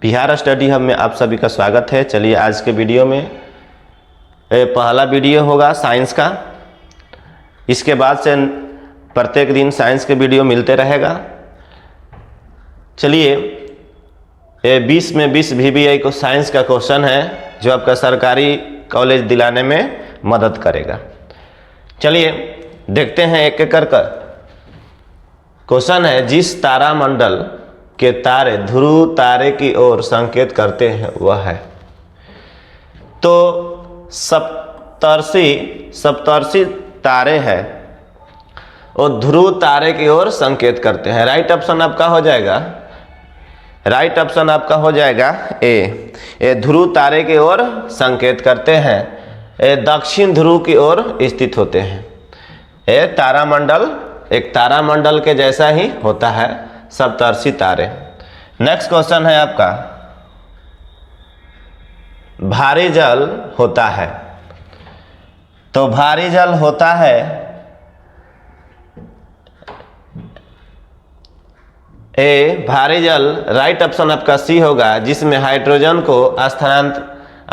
Bihar study hub में आप सभी का स्वागत है। चलिए आज के वीडियो में पहला वीडियो होगा साइंस का। इसके बाद से प्रत्येक दिन साइंस के वीडियो मिलते रहेगा। चलिए 20 में 20 VBI को साइंस का क्वेश्चन है जो आपका सरकारी कॉलेज दिलाने में मदद करेगा। चलिए देखते हैं एक एक कर क्वेश्चन है। जिस तारामंडल के तारे ध्रुव तारे की ओर संकेत करते हैं वह है। तो सप्तर्षि तारे हैं और ध्रुव तारे की ओर संकेत करते हैं। राइट ऑप्शन आपका हो जाएगा, राइट ऑप्शन आपका हो जाएगा ए ध्रुव तारे की ओर संकेत करते हैं। ए दक्षिण ध्रुव की ओर स्थित होते हैं। ए तारामंडल एक तारामंडल के जैसा ही होता है सप्तर्षि तारे। नेक्स्ट क्वेश्चन है आपका, भारी जल होता है। तो भारी जल होता है भारी जल राइट ऑप्शन आपका सी होगा, जिसमें हाइड्रोजन को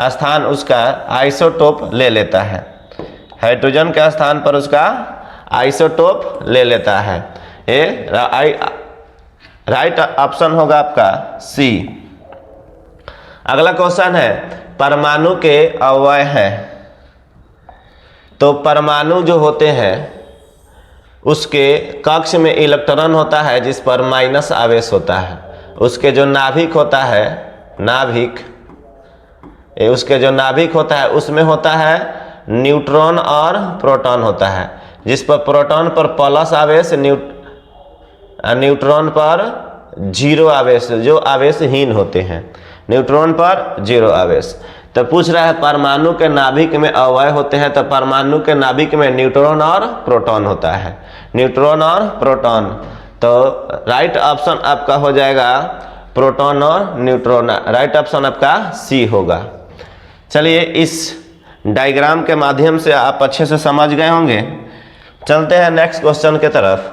स्थान उसका आइसोटोप ले लेता है। हाइड्रोजन के स्थान पर उसका आइसोटोप ले लेता है। राइट ऑप्शन होगा आपका सी। अगला क्वेश्चन है, परमाणु के अवयव हैं। तो परमाणु जो होते हैं उसके कक्ष में इलेक्ट्रॉन होता है जिस पर माइनस आवेश होता है। उसके जो नाभिक होता है उसके जो नाभिक होता है उसमें होता है न्यूट्रॉन और प्रोटॉन होता है, जिस पर प्रोटॉन पर प्लस आवेश, न्यूट्रॉन पर जीरो आवेश, जो आवेशहीन होते हैं। न्यूट्रॉन पर जीरो आवेश। तो पूछ रहा है परमाणु के नाभिक में अवयव होते हैं। तो परमाणु के नाभिक में न्यूट्रॉन और प्रोटॉन होता है, न्यूट्रॉन और प्रोटॉन। तो राइट ऑप्शन आपका हो जाएगा प्रोटॉन और न्यूट्रॉन। राइट ऑप्शन आपका सी होगा। चलिए इस डायग्राम के माध्यम से आप अच्छे से समझ गए होंगे। चलते हैं नेक्स्ट क्वेश्चन की तरफ।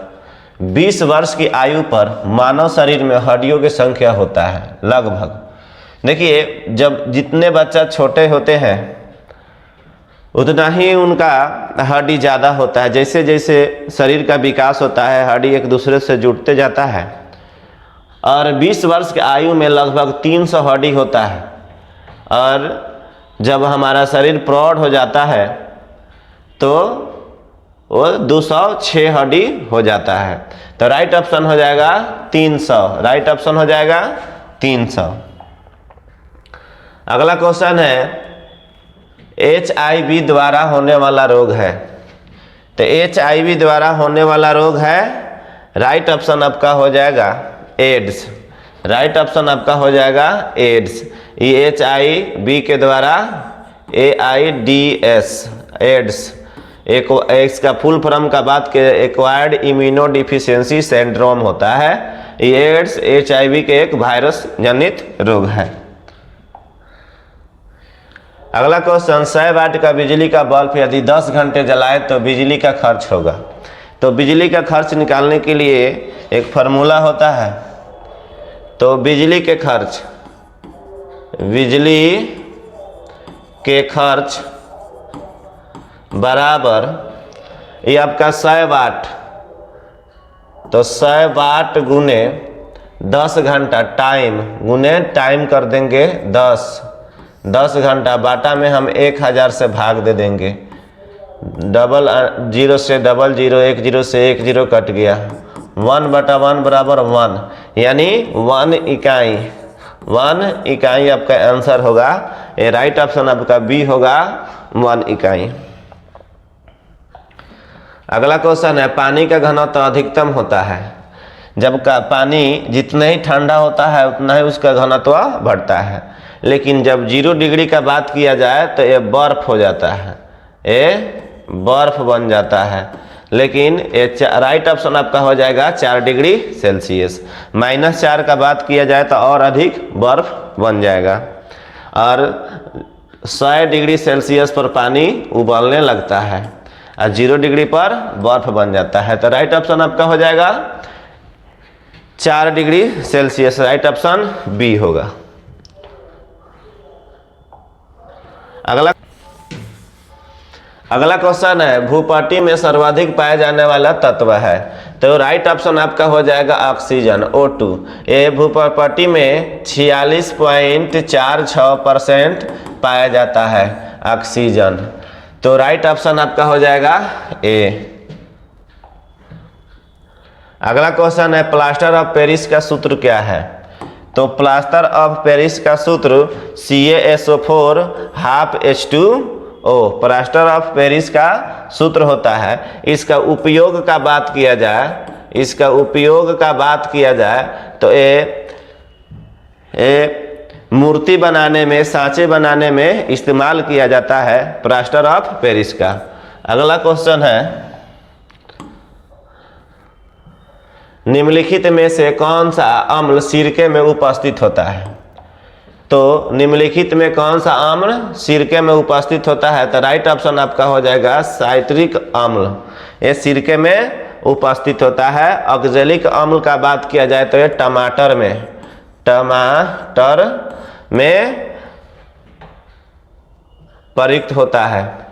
20 वर्ष की आयु पर मानव शरीर में हड्डियों की संख्या होता है लगभग। देखिए जब जितने बच्चा छोटे होते हैं उतना ही उनका हड्डी ज़्यादा होता है। जैसे जैसे शरीर का विकास होता है हड्डी एक दूसरे से जुड़ते जाता है। और 20 वर्ष की आयु में लगभग 300 हड्डी होता है। और जब हमारा शरीर प्रौढ़ हो जाता है तो वो 206 हड्डी हो जाता है। तो राइट ऑप्शन हो जाएगा 300। राइट ऑप्शन हो जाएगा 300। अगला क्वेश्चन है, HIV द्वारा होने वाला रोग है। तो HIV द्वारा होने वाला रोग है, राइट ऑप्शन आपका हो जाएगा एड्स। राइट ऑप्शन आपका हो जाएगा एड्स। ये HIV के द्वारा AIDS एड्स एक इसका फुल फॉर्म का बात के एक्वायर्ड इम्यूनो डिफिशियंसी सिंड्रोम होता है। ये एड्स HIV के एक वायरस जनित रोग है। अगला क्वेश्चन, 100 वाट का बिजली का बल्ब यदि 10 घंटे जलाए तो बिजली का खर्च होगा। तो बिजली का खर्च निकालने के लिए एक फार्मूला होता है। तो बिजली के खर्च बराबर ये आपका 100 वाट। तो 100 वाट गुने 10 घंटा टाइम गुने टाइम कर देंगे 10 घंटा बाटा में हम 1000 से भाग दे देंगे। डबल 0 से डबल 0, 1 0 से 1 0 कट गया। 1/1 बराबर 1, यानी 1 इकाई आपका आंसर होगा। ये राइट ऑप्शन आपका बी होगा 1 इकाई। अगला क्वेश्चन है, पानी का घनत्व अधिकतम होता है जब का पानी जितना ही ठंडा होता है उतना ही उसका घनत्व बढ़ता है। लेकिन जब 0 डिग्री का बात किया जाए तो ये बर्फ हो जाता है, ये बर्फ बन जाता है। लेकिन ये राइट ऑप्शन आपका हो जाएगा 4 डिग्री सेल्सियस। -4 का बात किया जाए तो और अधिक बर्फ बन जाएगा। और 100 डिग्री सेल्सियस पर पानी उबलने लगता है और 0 डिग्री पर बर्फ बन जाता है। तो राइट ऑप्शन आपका हो जाएगा 4 degree Celsius. Right option B होगा। अगला क्वेश्चन है भूपट्टी में सर्वाधिक पाया जाने वाला तत्व है, तो राइट ऑप्शन आपका हो जाएगा ऑक्सीजन O2। ये भूपट्टी में 46.46% पाया जाता है ऑक्सीजन, तो राइट ऑप्शन आपका हो जाएगा ए। अगला क्वेश्चन है प्लास्टर ऑफ पेरिस का सूत्र क्या है, तो प्लास्टर ऑफ पेरिस का सूत्र CaSO4 12H2O plaster of Paris का सूत्र होता है। इसका उपयोग का बात किया जाए, इसका उपयोग का बात किया जाए तो ये मूर्ति बनाने में, सांचे बनाने में इस्तेमाल किया जाता है प्लास्टर ऑफ पेरिस का। अगला क्वेश्चन है निम्नलिखित में से कौन सा अम्ल सिरके में उपस्थित होता है, तो निम्नलिखित में कौन सा अम्ल सिरके में उपस्थित होता है, तो राइट ऑप्शन आपका हो जाएगा साइट्रिक अम्ल। ये सिरके में उपस्थित होता है। ऑक्जेलिक अम्ल का बात किया जाए तो ये टमाटर में प्रयुक्त होता है।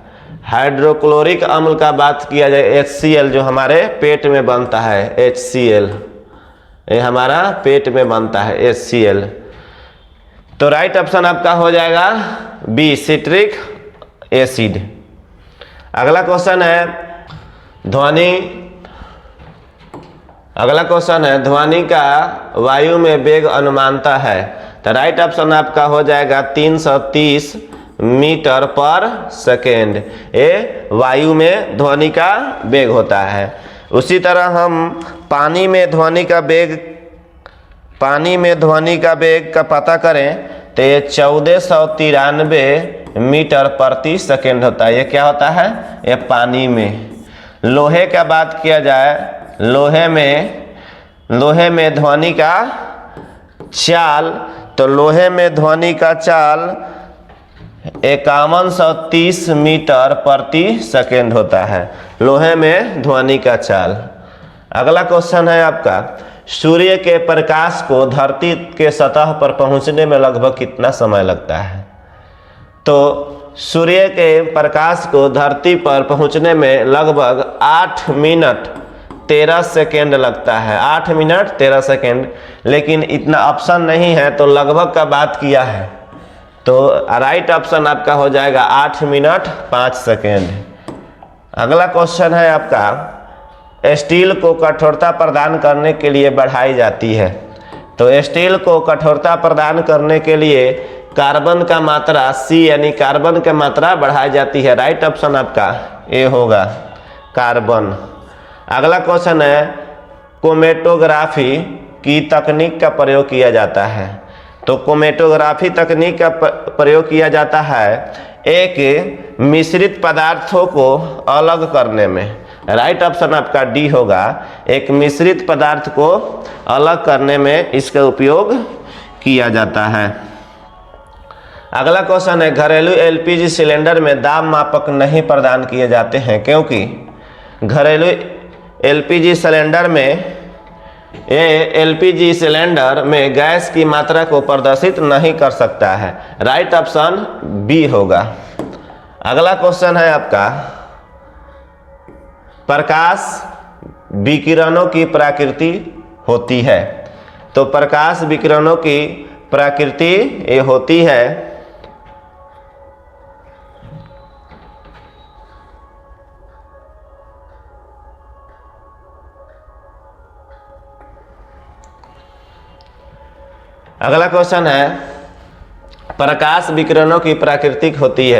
हाइड्रोक्लोरिक अम्ल का बात किया जाए HCl जो हमारे पेट में बनता है HCl, ये हमारा पेट में बनता है HCl, तो राइट ऑप्शन आपका हो जाएगा बी सिट्रिक एसिड। अगला क्वेश्चन है ध्वनि का वायु में वेग अनुमानता है, तो राइट ऑप्शन आपका हो जाएगा 330 मीटर पर सेकेंड। ये वायु में ध्वनि का वेग होता है। उसी तरह हम पानी में ध्वनि का वेग का पता करें तो ये 1493 मीटर प्रति सेकेंड होता है। ये क्या होता है, ये पानी में। लोहे का बात किया जाए, लोहे में ध्वनि का चाल, तो लोहे में ध्वनि का चाल 5130 मीटर प्रति सेकेंड होता है, लोहे में ध्वनि का चाल। अगला क्वेश्चन है आपका सूर्य के प्रकाश को धरती के सतह पर पहुंचने में लगभग कितना समय लगता है, तो सूर्य के प्रकाश को धरती पर पहुंचने में लगभग 8 मिनट 13 सेकेंड लगता है, 8 मिनट 13 सेकेंड। लेकिन इतना ऑप्शन नहीं है तो लगभग का बात किया है, तो राइट ऑप्शन आपका हो जाएगा 8 मिनट 5 सेकेंड। अगला क्वेश्चन है आपका स्टील को कठोरता प्रदान करने के लिए बढ़ाई जाती है, तो स्टील को कठोरता प्रदान करने के लिए कार्बन का मात्रा C यानी कार्बन की मात्रा बढ़ाई जाती है। राइट ऑप्शन आपका ए होगा कार्बन। अगला क्वेश्चन है क्रोमेटोग्राफी की तकनीक का प्रयोग किया जाता है, तो क्रोमेटोग्राफी तकनीक का प्रयोग किया जाता है एक मिश्रित पदार्थों को अलग करने में। राइट ऑप्शन आपका डी होगा, एक मिश्रित पदार्थ को अलग करने में इसका उपयोग किया जाता है। अगला क्वेश्चन है घरेलू LPG सिलेंडर में दाब मापक नहीं प्रदान किए जाते हैं क्योंकि घरेलू LPG सिलेंडर में LPG सिलेंडर में गैस की मात्रा को प्रदर्शित नहीं कर सकता है। राइट ऑप्शन बी होगा। अगला क्वेश्चन है आपका प्रकाश विकिरणों की प्रकृति होती है, तो प्रकाश विकिरणों की प्रकृति ये होती है अगला क्वेश्चन है प्रकाश विकिरणों की प्रकृति होती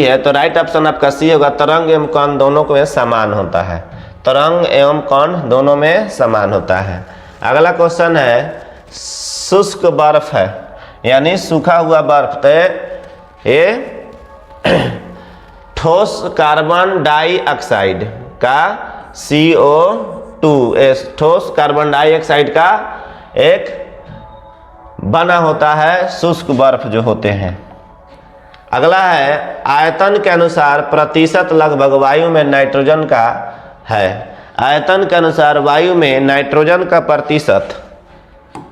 है, तो राइट ऑप्शन आपका सी होगा तरंग एवं कण दोनों में समान होता है, तरंग एवं कण दोनों में समान होता है। अगला क्वेश्चन है शुष्क बर्फ है यानी सूखा हुआ बर्फ, तो ये ठोस कार्बन डाइऑक्साइड का CO2 ठोस कार्बन डाइऑक्साइड का एक बना होता है शुष्क बर्फ जो होते हैं। अगला है आयतन के अनुसार प्रतिशत लगभग वायु में नाइट्रोजन का है, आयतन के अनुसार वायु में नाइट्रोजन का प्रतिशत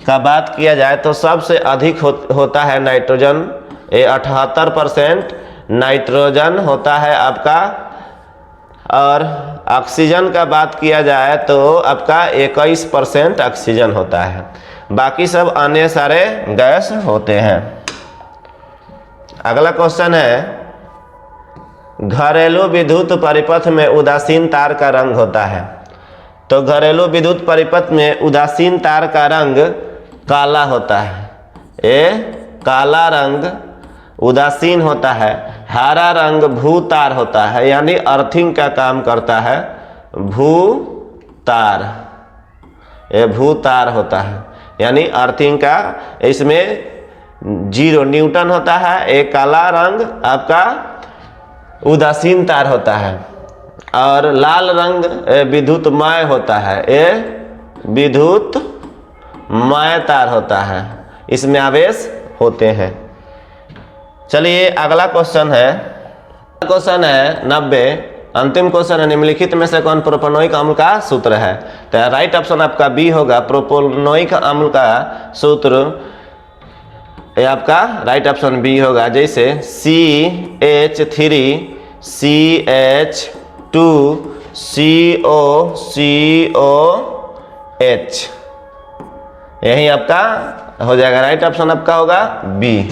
का बात किया जाए तो सबसे अधिक होता है नाइट्रोजन ये 78% नाइट्रोजन होता है आपका, और ऑक्सीजन का बात किया जाए तो आपका 21% ऑक्सीजन होता है, बाकी सब अन्य सारे गैस होते हैं। अगला क्वेश्चन है, घरेलू विद्युत परिपथ में उदासीन तार का रंग होता है। तो घरेलू विद्युत परिपथ में उदासीन तार का रंग काला होता है, ये काला रंग उदासीन होता है। हरा रंग भू तार होता है, यानी अर्थिंग का काम करता है, भू तार, ये भू तार होता है यानी अर्थिंग का। इसमें 0 न्यूटन होता है। एक काला रंग आपका उदासीन तार होता है, और लाल रंग विद्युतमय होता है, ये विद्युतमय तार होता है, इसमें आवेश होते हैं। चलिए अगला क्वेश्चन है, 90। अंतिम क्वेश्चन है, निम्नलिखित में से कौन प्रोपेनोइक अम्ल का सूत्र है? तो राइट ऑप्शन आपका बी होगा। प्रोपेनोइक अम्ल का सूत्र ये आपका राइट ऑप्शन बी होगा। जैसे CH3CO2COCOH, यही आपका हो जाएगा, राइट ऑप्शन आपका होगा बी।